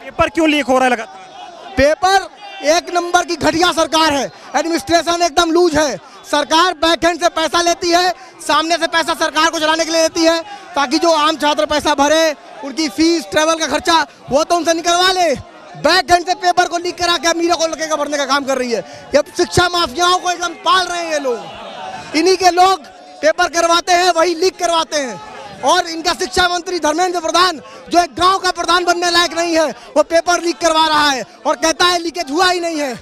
Paper क्यों leak हो रहा है लगातार? पेपर एक नंबर की घटिया सरकार है, एडमिनिस्ट्रेशन एकदम लूज है। सरकार बैकएंड से पैसा लेती है, सामने से पैसा सरकार को चलाने के लिए लेती है, ताकि जो आम छात्र पैसा भरे, उनकी फीस ट्रेवल का खर्चा वो तो उनसे निकलवा ले। बैकएंड से पेपर को लीक करा के अमीरों को लगेगा भरने का काम कर रही है। ये शिक्षा माफियाओं को एकदम पाल रहे हैं ये लोग। इन्हीं के लोग पेपर करवाते हैं, वही लीक करवाते हैं। और इनका शिक्षा मंत्री धर्मेंद्र प्रधान, जो एक गांव का प्रधान बनने लायक नहीं है, वो पेपर लीक करवा रहा है और कहता है लीकेज हुआ ही नहीं है।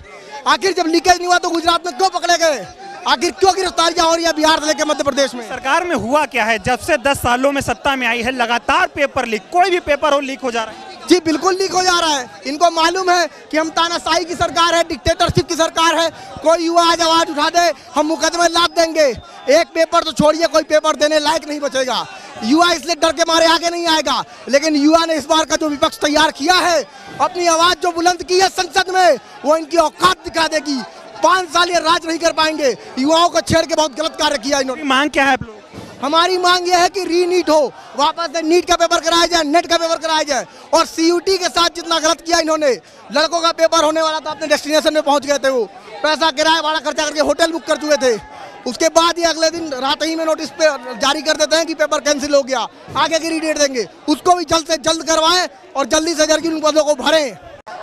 आखिर जब लीकेज नहीं हुआ तो गुजरात में क्यों पकड़े गए? आखिर क्यों गिरफ्तारियां हो रही है बिहार से लेकर मध्य प्रदेश में? सरकार में हुआ क्या है? जब से 10 सालों में सत्ता में आई है लगातार पेपर लीक, कोई भी पेपर हो लीक हो जा रहा है। जी बिल्कुल लीक हो जा रहा है। इनको मालूम है कि हम तानाशाही की सरकार है, डिक्टेटरशिप की सरकार है। कोई युवा आज आवाज उठा दे, हम मुकदमे लाद देंगे। एक पेपर तो छोड़िए, कोई पेपर देने लायक नहीं बचेगा। युवा इसलिए डर के मारे आगे नहीं आएगा, लेकिन युवा ने इस बार का जो विपक्ष तैयार किया है, अपनी आवाज जो बुलंद की है संसद में, वो इनकी औकात दिखा देगी। 5 साल ये राज नहीं कर पाएंगे। युवाओं को छेड़ के बहुत गलत कार्य किया इन्होंने। मांग क्या है आप लोग? हमारी मांग ये है कि रीनीट हो, वापस से नीट का पेपर कराया जाए, नेट का पेपर कराया जाए। और सीयूटी के साथ जितना गलत किया इन्होंने, लड़कों का पेपर होने वाला था, अपने डेस्टिनेशन में पहुंच गए थे, वो पैसा किराया भाड़ा खर्चा करके होटल बुक कर चुके थे। उसके बाद ही अगले दिन रात ही में नोटिस पे जारी कर देते हैं कि पेपर कैंसिल हो गया, आगे की रीडेट देंगे। उसको भी जल्द से जल्द करवाएं और जल्दी से जल्द उन पदों को भरें।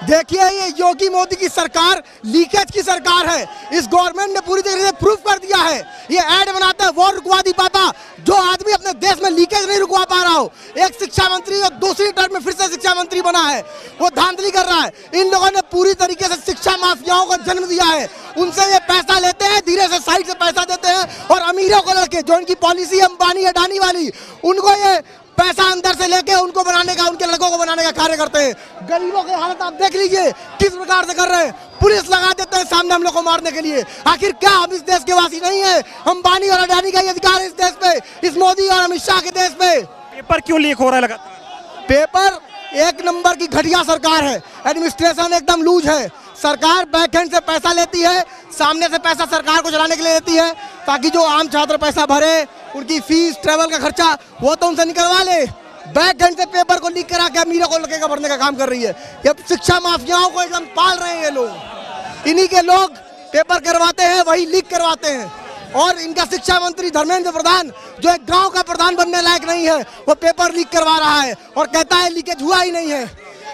देखिए, ये योगी मोदी की सरकार लीकेज की सरकार है। इस गवर्नमेंट ने पूरी तरीके से प्रूफ कर दिया है। ये ऐड बनाता है, वो रुकवा नहीं पाता। जो आदमी अपने देश में लीकेज नहीं रुकवा पा रहा हो, एक शिक्षा मंत्री जो दूसरी टर्म में फिर से शिक्षा मंत्री बना है, वो धांधली कर रहा है। इन लोगों ने पूरी तरीके से शिक्षा माफियाओं को जन्म दिया है। उनसे ये पैसा लेते हैं, धीरे से साइड से पैसा देते हैं, और अमीरों को लड़के जो इनकी पॉलिसी अंबानी अडानी वाली, उनको ये पैसा अंदर से लेके उनको बनाने का, उनके लड़कों को बनाने का कार्य करते हैं। गरीबों की हालत आप देख लीजिए किस प्रकार से कर रहे हैं। पुलिस लगा देते हैं सामने हम लोग को मारने के लिए। आखिर क्या हम इस देश के वासी नहीं है? अंबानी और अडानी का ही अधिकार है इस देश पे, इस मोदी और अमित शाह के देश पे। पेपर क्यों लीक हो रहा है लगातार? पेपर एक नंबर की घटिया सरकार है, एडमिनिस्ट्रेशन एकदम लूज है। सरकार बैकएंड से पैसा लेती है, सामने से पैसा सरकार को चलाने के लिए लेती है, ताकि जो आम छात्र पैसा भरे, उनकी फीस ट्रेवल का खर्चा वो तो उनसे निकलवा ले। बैकएंड से पेपर को लीक करा के अमीरों को लगेगा भरने का काम कर रही है। ये शिक्षा माफियाओं को एकदम पाल रहे हैं ये लोग। इन्हीं के लोग पेपर करवाते हैं, वही लीक करवाते हैं। और इनका शिक्षा मंत्री धर्मेंद्र प्रधान, जो एक गांव का प्रधान बनने लायक नहीं है, वो पेपर लीक करवा रहा है और कहता है लीकेज हुआ ही नहीं है।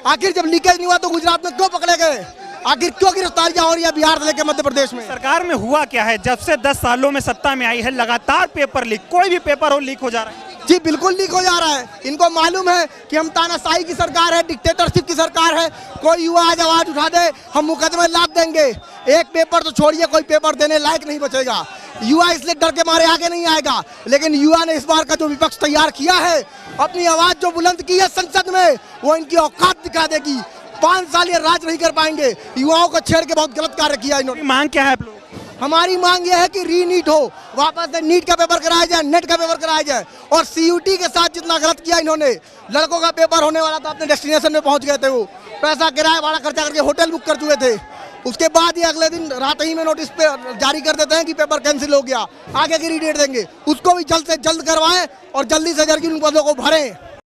आखिर जब लीकेज नहीं हुआ तो गुजरात में क्यों पकड़े गए? आखिर क्यों गिरफ्तारियां हो रही है बिहार से लेकर मध्य प्रदेश में? सरकार में हुआ क्या है? जब से 10 सालों में सत्ता में आई है लगातार पेपर लीक, कोई भी पेपर हो लीक हो जा रहा है। जी बिल्कुल लीक हो जा रहा है। इनको मालूम है कि हम तानाशाही की सरकार है, डिक्टेटरशिप की सरकार है। कोई युवा आज आवाज उठा दे, हम मुकदमे लाद देंगे। एक पेपर तो छोड़िए, कोई पेपर देने लायक नहीं बचेगा। युवा इसलिए डर के मारे आगे नहीं आएगा, लेकिन युवा ने इस बार का जो विपक्ष तैयार किया है, अपनी आवाज जो बुलंद की है संसद में, वो इनकी औकात दिखा देगी। 5 साल ये राज नहीं कर पाएंगे। युवाओं को छेड़ के बहुत गलत कार्य किया इन्होंने। मांग क्या है आप लोग? हमारी मांग ये है कि रीनीट हो, वापस से नीट का पेपर कराया जाए, नेट का पेपर कराया जाए। और सीयूटी के साथ जितना गलत किया इन्होंने, लड़कों का पेपर होने वाला था, अपने डेस्टिनेशन में पहुंच गए थे, वो पैसा किराया भाड़ा खर्चा करके होटल बुक कर चुके थे। उसके बाद ही अगले दिन रात ही में नोटिस पे जारी कर देते हैं कि पेपर कैंसिल हो गया, आगे की रीडेट देंगे। उसको भी जल्द से जल्द करवाएं और जल्दी से जल्द उन पदों को भरें।